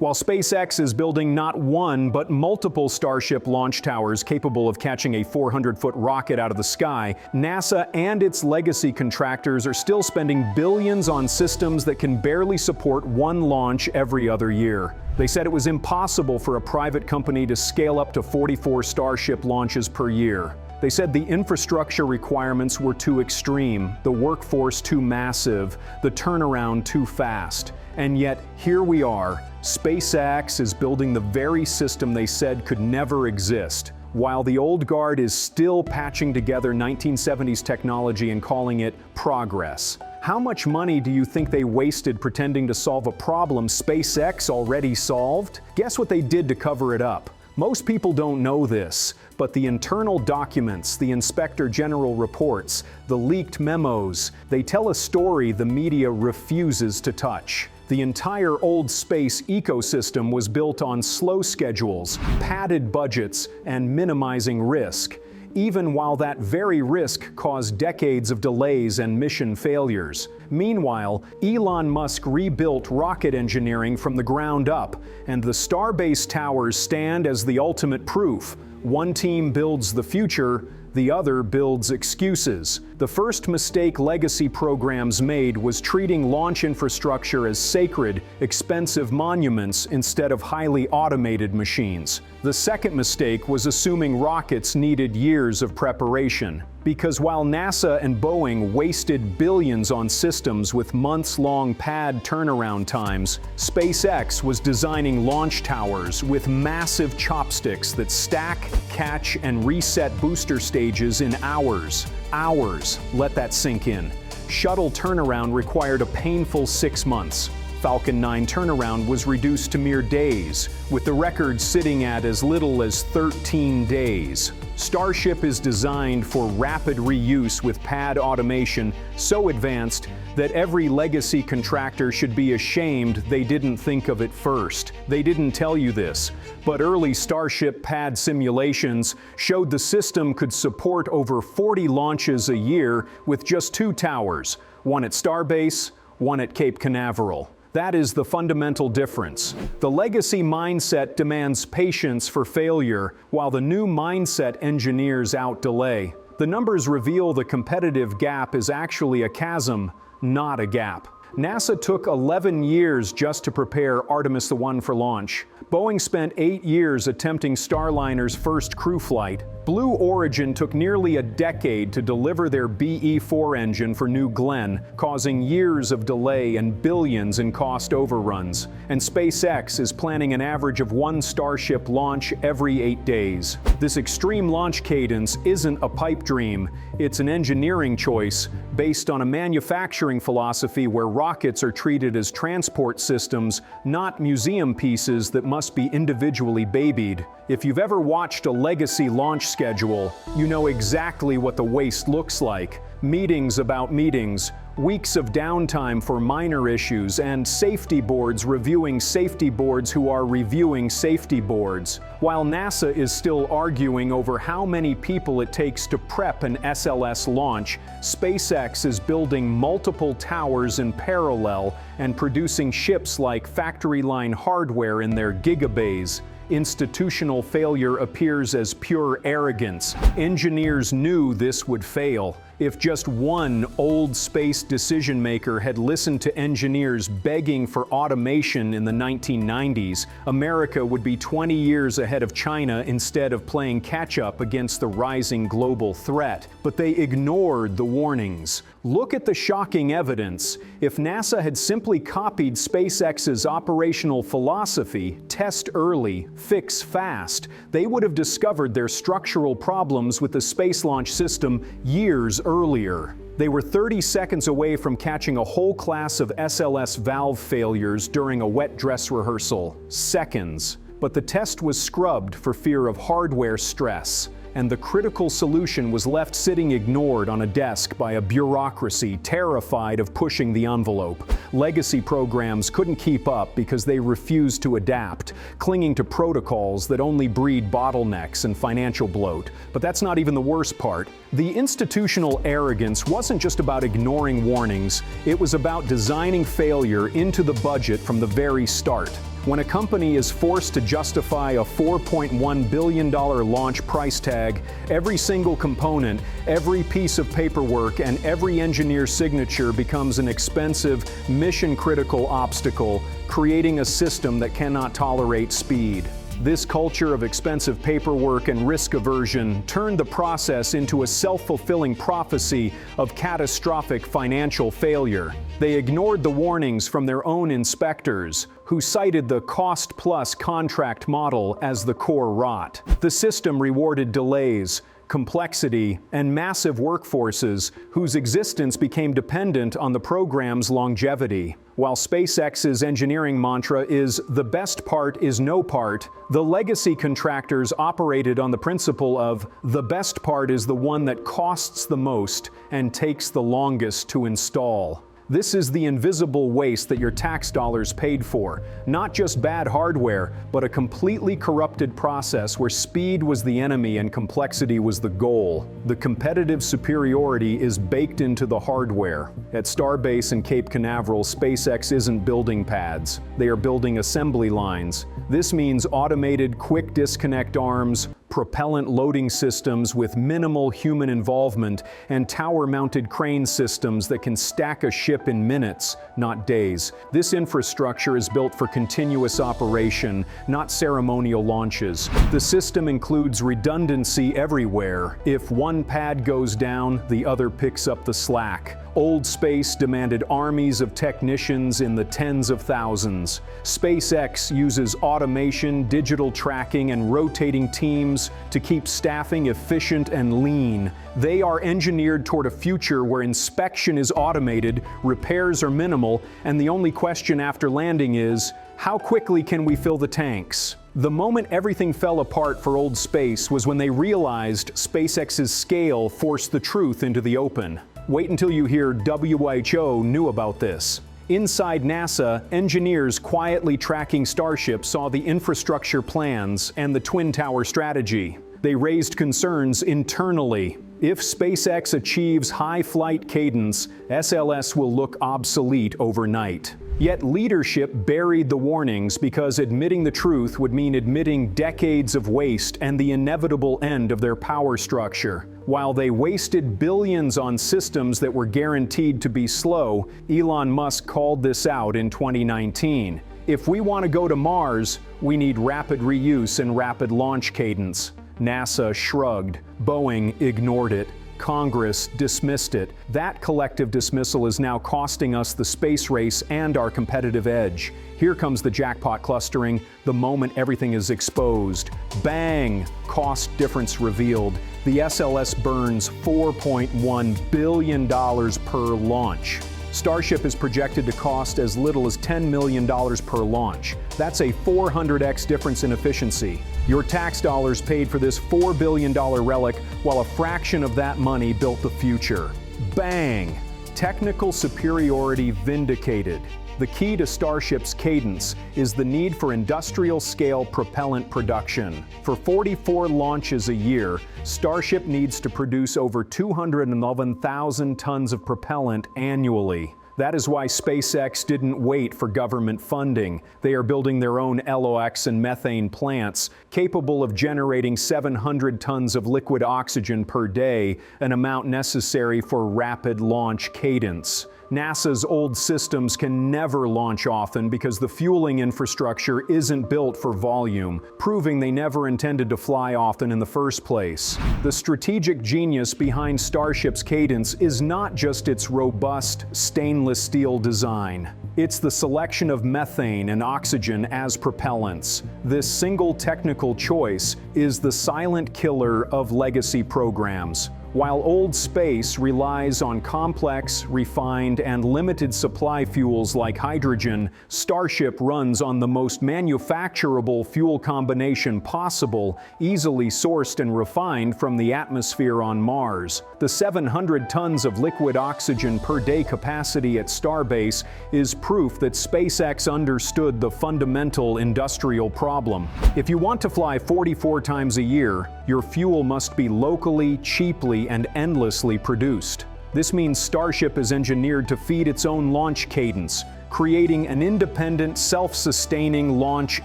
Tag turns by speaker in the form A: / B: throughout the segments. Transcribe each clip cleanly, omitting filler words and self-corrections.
A: While SpaceX is building not one, but multiple Starship launch towers capable of catching a 400-foot rocket out of the sky, NASA and its legacy contractors are still spending billions on systems that can barely support one launch every other year. They said it was impossible for a private company to scale up to 44 Starship launches per year. They said the infrastructure requirements were too extreme, the workforce too massive, the turnaround too fast. And yet, here we are. SpaceX is building the very system they said could never exist, while the old guard is still patching together 1970s technology and calling it progress. How much money do you think they wasted pretending to solve a problem SpaceX already solved? Guess what they did to cover it up? Most people don't know this, but the internal documents, the Inspector General reports, the leaked memos, they tell a story the media refuses to touch. The entire old space ecosystem was built on slow schedules, padded budgets, and minimizing risk, even while that very risk caused decades of delays and mission failures. Meanwhile, Elon Musk rebuilt rocket engineering from the ground up, and the Starbase towers stand as the ultimate proof. One team builds the future, the other builds excuses. The first mistake legacy programs made was treating launch infrastructure as sacred, expensive monuments instead of highly automated machines. The second mistake was assuming rockets needed years of preparation. Because while NASA and Boeing wasted billions on systems with months-long pad turnaround times, SpaceX was designing launch towers with massive chopsticks that stack, catch, and reset booster stages in hours. Hours. Let that sink in. Shuttle turnaround required a painful 6 months. Falcon 9 turnaround was reduced to mere days, with the record sitting at as little as 13 days. Starship is designed for rapid reuse with pad automation so advanced that every legacy contractor should be ashamed they didn't think of it first. They didn't tell you this, but early Starship pad simulations showed the system could support over 40 launches a year with just 2 towers, one at Starbase, one at Cape Canaveral. That is the fundamental difference. The legacy mindset demands patience for failure, while the new mindset engineers out delay. The numbers reveal the competitive gap is actually a chasm, not a gap. NASA took 11 years just to prepare Artemis I for launch. Boeing spent 8 years attempting Starliner's first crew flight. Blue Origin took nearly a decade to deliver their BE-4 engine for New Glenn, causing years of delay and billions in cost overruns. And SpaceX is planning an average of 1 Starship launch every 8 days. This extreme launch cadence isn't a pipe dream, it's an engineering choice based on a manufacturing philosophy where rockets are treated as transport systems, not museum pieces that must be individually babied. If you've ever watched a legacy launch schedule, you know exactly what the waste looks like. Meetings about meetings, weeks of downtime for minor issues, and safety boards reviewing safety boards who are reviewing safety boards. While NASA is still arguing over how many people it takes to prep an SLS launch, SpaceX is building multiple towers in parallel and producing ships like factory-line hardware in their gigabays. Institutional failure appears as pure arrogance. Engineers knew this would fail. If just one old space decision-maker had listened to engineers begging for automation in the 1990s, America would be 20 years ahead of China instead of playing catch-up against the rising global threat. But they ignored the warnings. Look at the shocking evidence. If NASA had simply copied SpaceX's operational philosophy, test early, fix fast, they would have discovered their structural problems with the space launch system years earlier. They were 30 seconds away from catching a whole class of SLS valve failures during a wet dress rehearsal. Seconds. But the test was scrubbed for fear of hardware stress, and the critical solution was left sitting ignored on a desk by a bureaucracy terrified of pushing the envelope. Legacy programs couldn't keep up because they refused to adapt, clinging to protocols that only breed bottlenecks and financial bloat. But that's not even the worst part. The institutional arrogance wasn't just about ignoring warnings, it was about designing failure into the budget from the very start. When a company is forced to justify a $4.1 billion launch price tag, every single component, every piece of paperwork, and every engineer's signature becomes an expensive, mission-critical obstacle, creating a system that cannot tolerate speed. This culture of expensive paperwork and risk aversion turned the process into a self-fulfilling prophecy of catastrophic financial failure. They ignored the warnings from their own inspectors, who cited the cost-plus contract model as the core rot. The system rewarded delays, complexity, and massive workforces whose existence became dependent on the program's longevity. While SpaceX's engineering mantra is "the best part is no part," the legacy contractors operated on the principle of "the best part is the one that costs the most and takes the longest to install." This is the invisible waste that your tax dollars paid for. Not just bad hardware, but a completely corrupted process where speed was the enemy and complexity was the goal. The competitive superiority is baked into the hardware. At Starbase in Cape Canaveral, SpaceX isn't building pads. They are building assembly lines. This means automated quick disconnect arms, propellant loading systems with minimal human involvement, and tower-mounted crane systems that can stack a ship in minutes, not days. This infrastructure is built for continuous operation, not ceremonial launches. The system includes redundancy everywhere. If one pad goes down, the other picks up the slack. Old space demanded armies of technicians in the tens of thousands. SpaceX uses automation, digital tracking, and rotating teams to keep staffing efficient and lean. They are engineered toward a future where inspection is automated, repairs are minimal, and the only question after landing is, how quickly can we fill the tanks? The moment everything fell apart for old space was when they realized SpaceX's scale forced the truth into the open. Wait until you hear WHO knew about this. Inside NASA, engineers quietly tracking Starship saw the infrastructure plans and the Twin Tower strategy. They raised concerns internally. If SpaceX achieves high flight cadence, SLS will look obsolete overnight. Yet leadership buried the warnings because admitting the truth would mean admitting decades of waste and the inevitable end of their power structure. While they wasted billions on systems that were guaranteed to be slow, Elon Musk called this out in 2019. If we want to go to Mars, we need rapid reuse and rapid launch cadence. NASA shrugged. Boeing ignored it. Congress dismissed it. That collective dismissal is now costing us the space race and our competitive edge. Here comes the jackpot clustering, the moment everything is exposed. Bang! Cost difference revealed. The SLS burns $4.1 billion per launch. Starship is projected to cost as little as $10 million per launch. That's a 400x difference in efficiency. Your tax dollars paid for this $4 billion relic, while a fraction of that money built the future. Bang! Technical superiority vindicated. The key to Starship's cadence is the need for industrial-scale propellant production. For 44 launches a year, Starship needs to produce over 211,000 tons of propellant annually. That is why SpaceX didn't wait for government funding. They are building their own LOX and methane plants, capable of generating 700 tons of liquid oxygen per day, an amount necessary for rapid launch cadence. NASA's old systems can never launch often because the fueling infrastructure isn't built for volume, proving they never intended to fly often in the first place. The strategic genius behind Starship's cadence is not just its robust stainless steel design. It's the selection of methane and oxygen as propellants. This single technical choice is the silent killer of legacy programs. While old space relies on complex, refined, and limited supply fuels like hydrogen, Starship runs on the most manufacturable fuel combination possible, easily sourced and refined from the atmosphere on Mars. The 700 tons of liquid oxygen per day capacity at Starbase is proof that SpaceX understood the fundamental industrial problem. If you want to fly 44 times a year, your fuel must be locally, cheaply, and endlessly produced. This means Starship is engineered to feed its own launch cadence, creating an independent, self-sustaining launch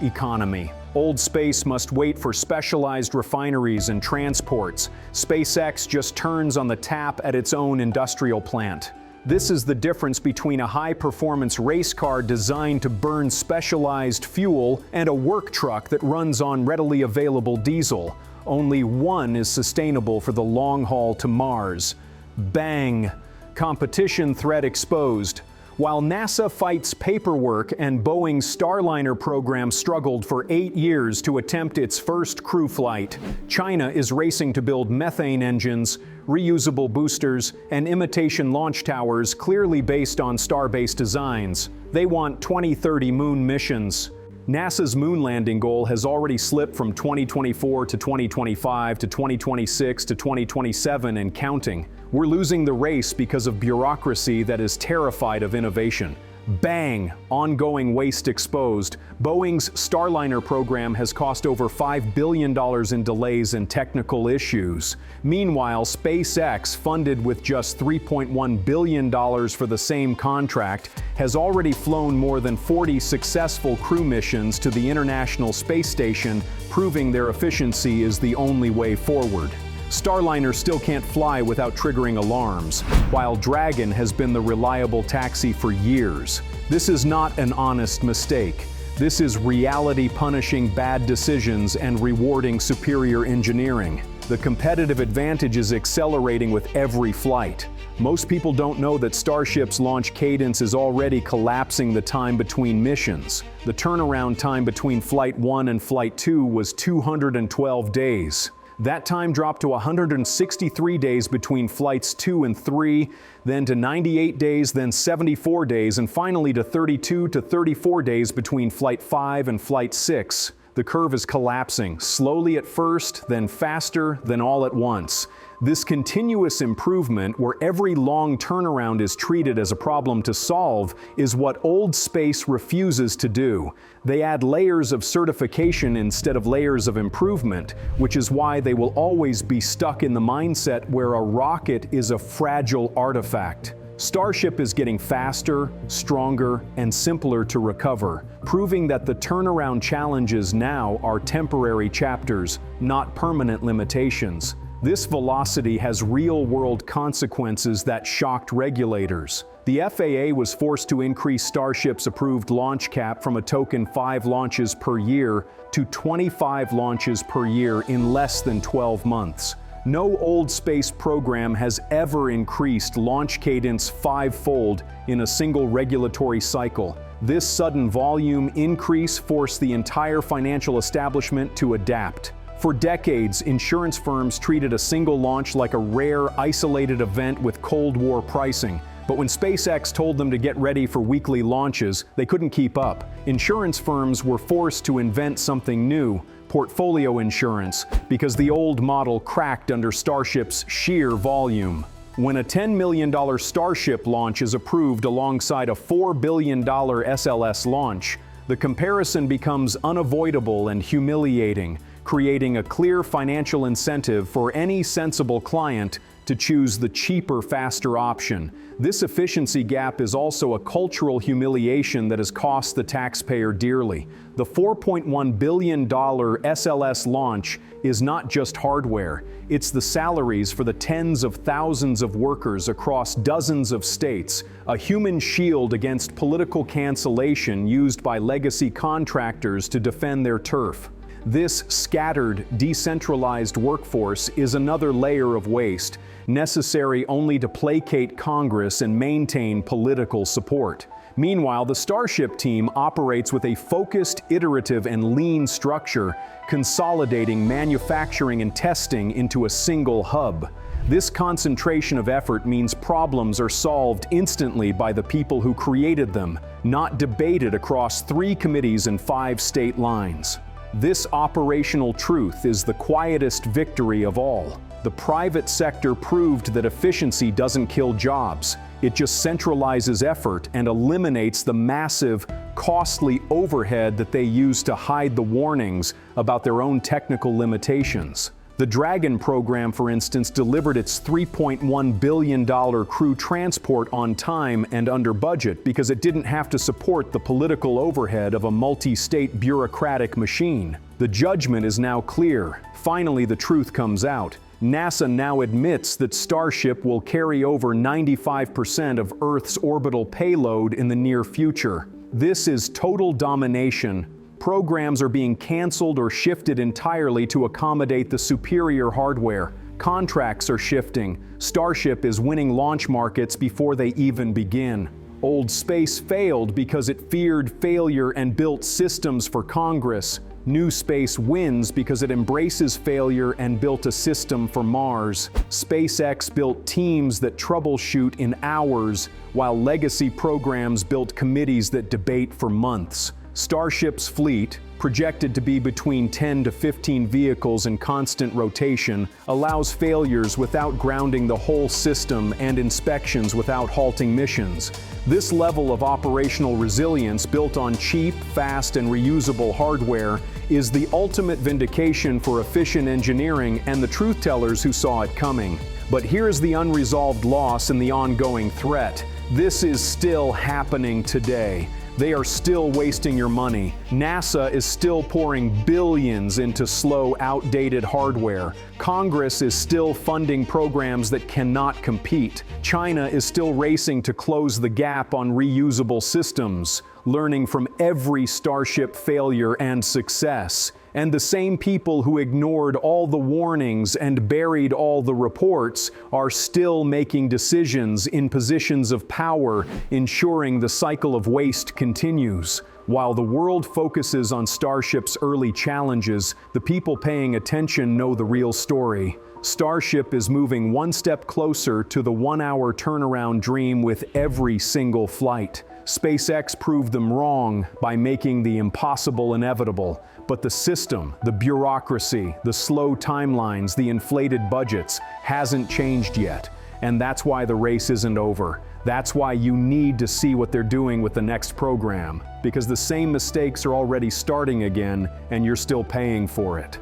A: economy. Old space must wait for specialized refineries and transports. SpaceX just turns on the tap at its own industrial plant. This is the difference between a high-performance race car designed to burn specialized fuel and a work truck that runs on readily available diesel. Only one is sustainable for the long haul to Mars. Bang! Competition threat exposed. While NASA fights paperwork and Boeing's Starliner program struggled for 8 years to attempt its first crew flight, China is racing to build methane engines, reusable boosters, and imitation launch towers clearly based on star-based designs. They want 2030 moon missions. NASA's moon landing goal has already slipped from 2024 to 2025 to 2026 to 2027 and counting. We're losing the race because of bureaucracy that is terrified of innovation. Bang! Ongoing waste exposed. Boeing's Starliner program has cost over $5 billion in delays and technical issues. Meanwhile, SpaceX, funded with just $3.1 billion for the same contract, has already flown more than 40 successful crew missions to the International Space Station, proving their efficiency is the only way forward. Starliner still can't fly without triggering alarms, while Dragon has been the reliable taxi for years. This is not an honest mistake. This is reality punishing bad decisions and rewarding superior engineering. The competitive advantage is accelerating with every flight. Most people don't know that Starship's launch cadence is already collapsing the time between missions. The turnaround time between Flight 1 and Flight 2 was 212 days. That time dropped to 163 days between Flights 2 and 3, then to 98 days, then 74 days, and finally to 32 to 34 days between Flight 5 and Flight 6. The curve is collapsing, slowly at first, then faster, then all at once. This continuous improvement, where every long turnaround is treated as a problem to solve, is what old space refuses to do. They add layers of certification instead of layers of improvement, which is why they will always be stuck in the mindset where a rocket is a fragile artifact. Starship is getting faster, stronger, and simpler to recover, proving that the turnaround challenges now are temporary chapters, not permanent limitations. This velocity has real-world consequences that shocked regulators. The FAA was forced to increase Starship's approved launch cap from a token 5 launches per year to 25 launches per year in less than 12 months. No old space program has ever increased launch cadence 5-fold in a single regulatory cycle. This sudden volume increase forced the entire financial establishment to adapt. For decades, insurance firms treated a single launch like a rare, isolated event with Cold War pricing. But when SpaceX told them to get ready for weekly launches, they couldn't keep up. Insurance firms were forced to invent something new, portfolio insurance, because the old model cracked under Starship's sheer volume. When a $10 million Starship launch is approved alongside a $4 billion SLS launch, the comparison becomes unavoidable and humiliating, creating a clear financial incentive for any sensible client to choose the cheaper, faster option. This efficiency gap is also a cultural humiliation that has cost the taxpayer dearly. The $4.1 billion SLS launch is not just hardware, it's the salaries for the tens of thousands of workers across dozens of states, a human shield against political cancellation used by legacy contractors to defend their turf. This scattered, decentralized workforce is another layer of waste, necessary only to placate Congress and maintain political support. Meanwhile, the Starship team operates with a focused, iterative, and lean structure, consolidating manufacturing and testing into a single hub. This concentration of effort means problems are solved instantly by the people who created them, not debated across 3 committees and 5 state lines. This operational truth is the quietest victory of all. The private sector proved that efficiency doesn't kill jobs. It just centralizes effort and eliminates the massive, costly overhead that they use to hide the warnings about their own technical limitations. The Dragon program, for instance, delivered its $3.1 billion crew transport on time and under budget because it didn't have to support the political overhead of a multi-state bureaucratic machine. The judgment is now clear. Finally, the truth comes out. NASA now admits that Starship will carry over 95% of Earth's orbital payload in the near future. This is total domination. Programs are being canceled or shifted entirely to accommodate the superior hardware. Contracts are shifting. Starship is winning launch markets before they even begin. Old Space failed because it feared failure and built systems for Congress. New Space wins because it embraces failure and built a system for Mars. SpaceX built teams that troubleshoot in hours, while legacy programs built committees that debate for months. Starship's fleet, projected to be between 10 to 15 vehicles in constant rotation, allows failures without grounding the whole system and inspections without halting missions. This level of operational resilience, built on cheap, fast, and reusable hardware, is the ultimate vindication for efficient engineering and the truth-tellers who saw it coming. But here's the unresolved loss and the ongoing threat. This is still happening today. They are still wasting your money. NASA is still pouring billions into slow, outdated hardware. Congress is still funding programs that cannot compete. China is still racing to close the gap on reusable systems, learning from every Starship failure and success. And the same people who ignored all the warnings and buried all the reports are still making decisions in positions of power, ensuring the cycle of waste continues. While the world focuses on Starship's early challenges, the people paying attention know the real story. Starship is moving one step closer to the 1-hour turnaround dream with every single flight. SpaceX proved them wrong by making the impossible inevitable. But the system, the bureaucracy, the slow timelines, the inflated budgets hasn't changed yet. And that's why the race isn't over. That's why you need to see what they're doing with the next program. Because the same mistakes are already starting again, and you're still paying for it.